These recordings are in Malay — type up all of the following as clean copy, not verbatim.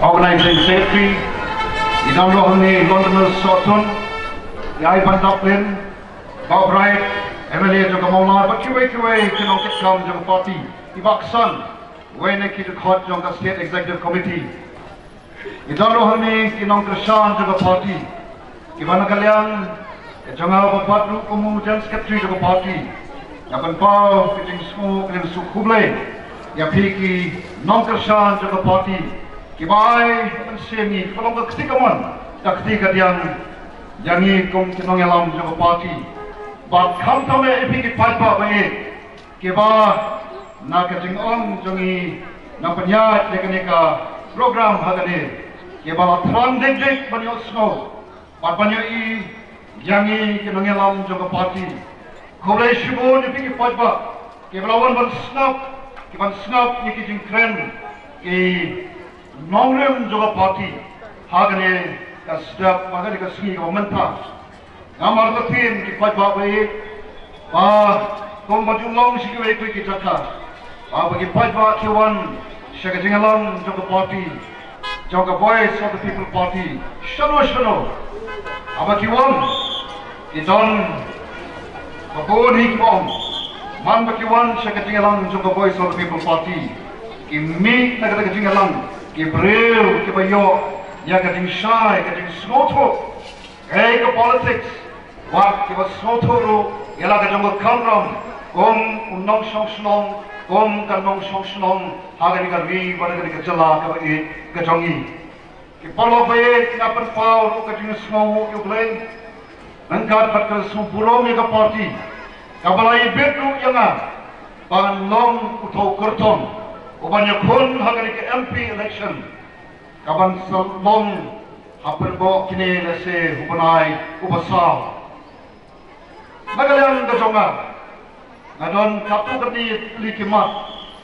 Organizing Secretary, Idam Rohani, Londoners Sotun, Yai Bandaplin, Bob Wright, MLA Jogamona, but QA Kinong Kitkam Jong Party, Ibak Sun, Wayne Kitukot Jong State Executive Committee, Idam Rohani, Kinong Krishan Jong Party, Ivana Kalyan, Jonga Bapatu Kumu General Secretary Jong Party, Yapan Pau, Kiting Smoke and Sukuble, Yapiki, Nong Krishan Jong Party, Kibai semi kalau ketika man tak ketika yang ini kong kinong yalam juga parti bat kam tame epi ki Paidbah bae kiba nak jeng on jongi na penyat dekenika program hagane kiba tran dek banyo snow bat banyo I yang ini kinong yalam juga parti kolej shibo epi ki Paidbah kiba lawan ban snap ni ki jeng Kren ki Nong juga parti, hagane kasdap magani kasih komentar. Ngamar letin di Paidbah baik, kom baju long sih baik kita kah. Bagi Paidbah kiwan, saya kejengalan juga parti, juga voice of the people party. Shano, apa kiwan, kiton, babon hikmom, man bakiwan saya kejengalan juga voice of the people party. Kimi nak kata kejengalan. Kibril, kibayo, ya kating shy, kating smoto, ke politics, wak kiba smoto ro, yala katong kamram, Nongstoin, Nongstoin, hagani ka ri, barangani ka jala, kabai kajongi. Kipalo baye, napan pau, kating smo, yuklay, nangkat patkal sumpuro mi ka party, kabalay betru yanga, pangan long utau kerton. Ubanya kun hagani ke MP election kaban salong hapen bo kini lese hubanai ubasal nagalian gajonga ngadon katu kati li Khmat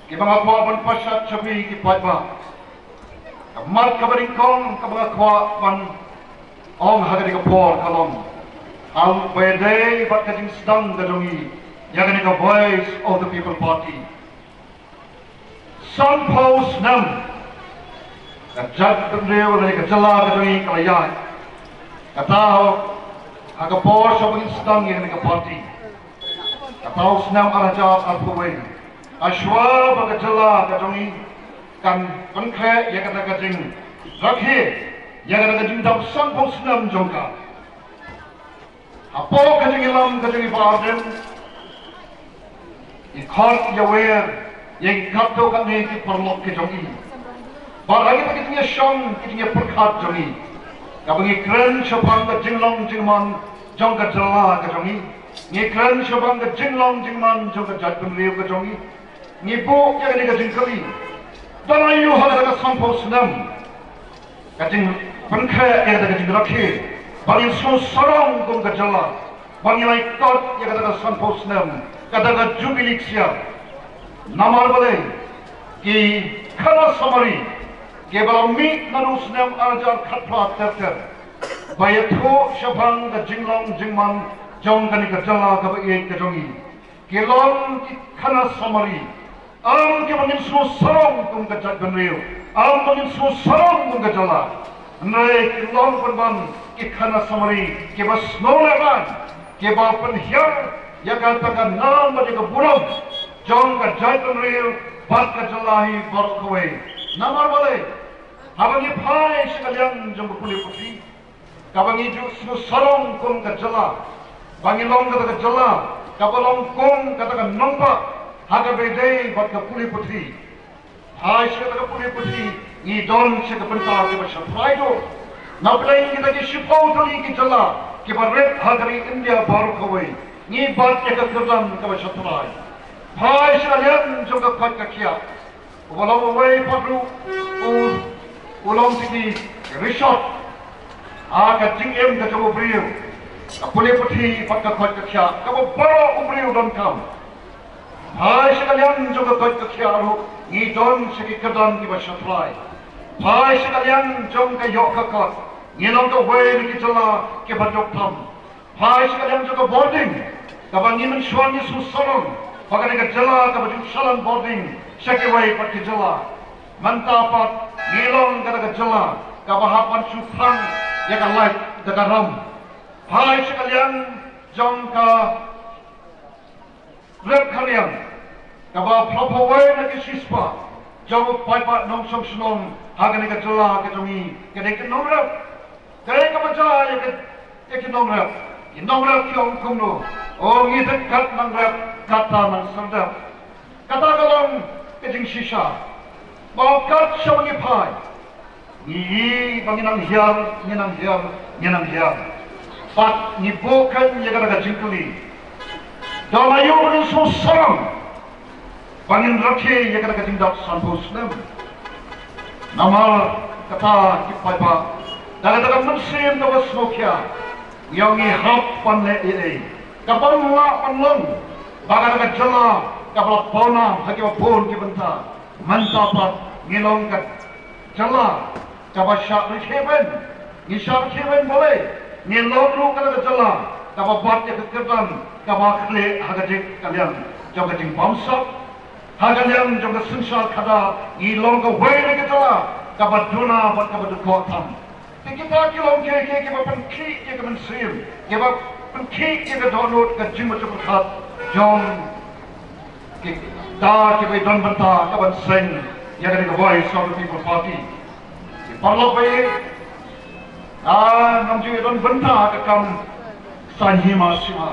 kibang akwa ban pasat chabi ki Paidbah Khmat kabaring kong kabang akwa ban ong hagani ke por kalong al bede bat kajing sedang gajongi yagani ke voice of the people party Sun post nam, kajat beliau dari kejala kedui kelayan, katau agak por shopping sedang yang dengan parti, katau senam arajat alpuwin, aswa bagajala kedui kan pengkhe yang kata kajing, rakhir yang kata kajing dap sun post nam jongka, apa kajing ilam kajing ibadan, ikut yawer. Yang kata kami ki perlok ke jongi. Barang kita kitnya syong, kitnya perkat jongi. Kabangi Kren syabang ke jinglong jingman, jong ke jala ke jongi. Ni Kren syabang ke jinglong jingman, jong ke jat penriu ke jongi. Ni bu yang ni ke jingkali. Dan ayu hal ada sampau senam. Kajing pengkhe yang ada kajing rakhi. Bangi so sarong kum ke jala. Bangi lai kot yang ada sampau senam. Kata ke jubilik siap. Namar balai, ki kana samari, ke balam mi narus nem ajar khatla terter. Bayatho syabang ke jinglong jingman, jong kani ke jala ke bayi ke jongi. Ke long ki kana samari, am ke bangin semua sarong kum ke jat benriu, am bangin semua sarong kum ke jala. Nai ke long penban ki kana samari, ke bas noleban, ke ba penhiar, ya katakan nam bagi ke burung. Jong ka jaitan real, bat ka jalahi barokaway. Namar balay, habangi phai sekalian jong puli putri, kabangi ju sarong kong ka jala, bangi long ka jala, kabalong kong ka nompa, haga bedai bat ka puli putri. Phai sekalian ka puli putri, ni don se ka pentar ke basha praido. Naplay kita ki shipau tali ki jala, ki baret hagari India barokaway. Ni bat ka kerdan ka basha trai. Hai sekalian juga kat kakia. Walau away padru ulang sini resort. Kat jing kat kamu beriu. Kapulih putih kat kakia. Kamu bawa beriu don kam. Hai sekalian juga kat kakia aru. Ni don segi kedan di basyatrai. Hai sekalian jom ke yok kakak. Ni long ke way di kitala ke badok tam. Hai sekalian juga boarding. Kabang ni mensuani susalong. Pagani ka jala ka baju salan boarding sekiway pat ki jala mantapat ngilong ka jela kabahapan supang ya ka light daga ram hai sekalian jong ka rep kalian kaba propawai na ki sispa jong Paidbah Nongstoin hagan ka jela ka jongi ka dek nong rep kai ka baca ya ka nong rep nong rep kyong kumno oh ngi dekat nong rep kata nang sardap kata kalong ka jing sisa mau kat syawangi pai ni banginang hiar pat ni bukan ya kata jingkuli dalayu ni susam bangin rakhe ya kata jingdak sanpusnem namal kata ki Paidbah daga mensim dawa smokya yang ni hap panle kapal la panlong baga jela kapal pona haki pon ki benta mantapat ngilong kat jela kaba syak heaven ni syak heaven boleh ngilong ru kala jela kaba bat ya kekerdan kaba khle hagajik kalian joga jing bamsak hagalian joga sunsal kada ngilong ka wei ke jela kaba duna bat kaba dukotam kita kilong ke kaba penki ke mensim kaba penki ke donut ke jing macam khat jong da ke don banta kaban sing ya ke voice of the people party parlo pe nam ju don banta ka kam sanhima sima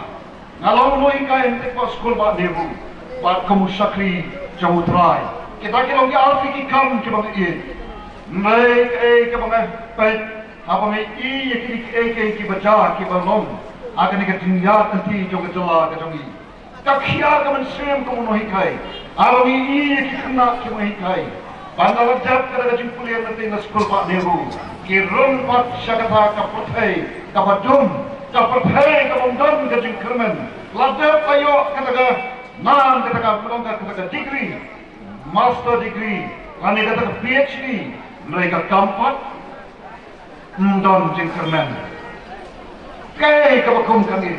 ngalong noi ka ente ko school ba nebu ba kamu sakri jamutrai kita ke long ya alfi ki kam ke bang ye mai ke bang pe apa mai i ye ki baca ki balong akan ke dunia nanti jo ke jela ke jongi kakhiya ka mensim ko mohi kai awi i ki kena ki mohi kai bandar jab kada jing kuliah nanti na school pak nebu ki rum pat syakata ka puthai ka badum ka puthai ka bondon ka jing kermen ladap ayo kata ka nan kata ka kata ka degree master degree lani kata ka PhD mereka kampat don jing kermen kai ka bakum kami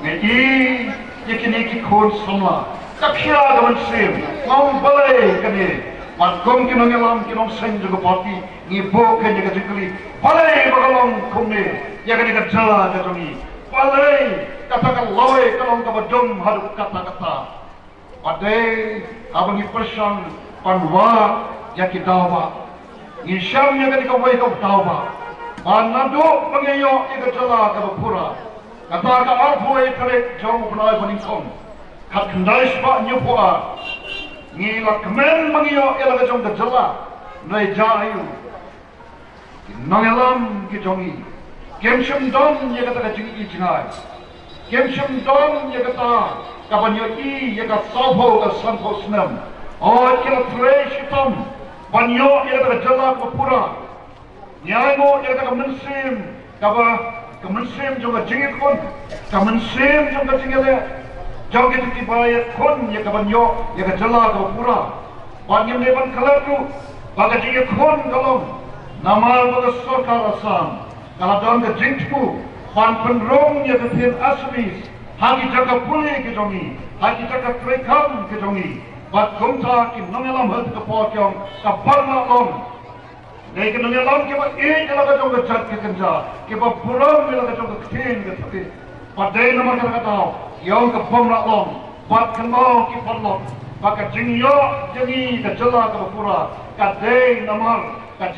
ngai yakini ki khon samla kakhiya gaman sim ngom balai kani matkom ki nongelam ki nong sen juga party ni bo ke jaga jikli balai bagalong kumne yakani ka jala ka jongi balai kata ka loe kalong ka badum haduk kata padai abangi persan panwa yaki dawa ni syam yakani ka wai ka dawa banado pangayo ika jala ka pura kata ka arpoi kare jong ulai boningkong kat kendai spa nyupua ni lakmen mangiyo elaga jong ka jala nai jayu nangelam ki jongi kemsham dom ye kata ka jingi jingai kemsham dom ye kata kabanyo i ye ka sabo ka sanko snam o kila fresh tom banyo ye kata ka jala ka pura nyango ye kata ka mensim kaba kemensim juga jingit kon kemensim juga jingile jauh kita dibayar kon ya kabanyo ya kejala ke pura banyak leban kelatu baga jingit kon kalau nama baga sokar asam kalau dalam ke jingtku pan penrong ya ketin asmis hagi jaga pulih ke jongi hagi jaga trekam ke jongi bat kumta ki nongelam hati ke pokyong kabarna long Nei ke nungia lam ke ba kalau ka jong ka chat ke kenja ke ba puram bila ka jong ka khin ke tapi padai nama ka tau yong ka pom ra long pat kenau ki parlok ba ka jingyo jangi ka jala ka pura ka dei namar ka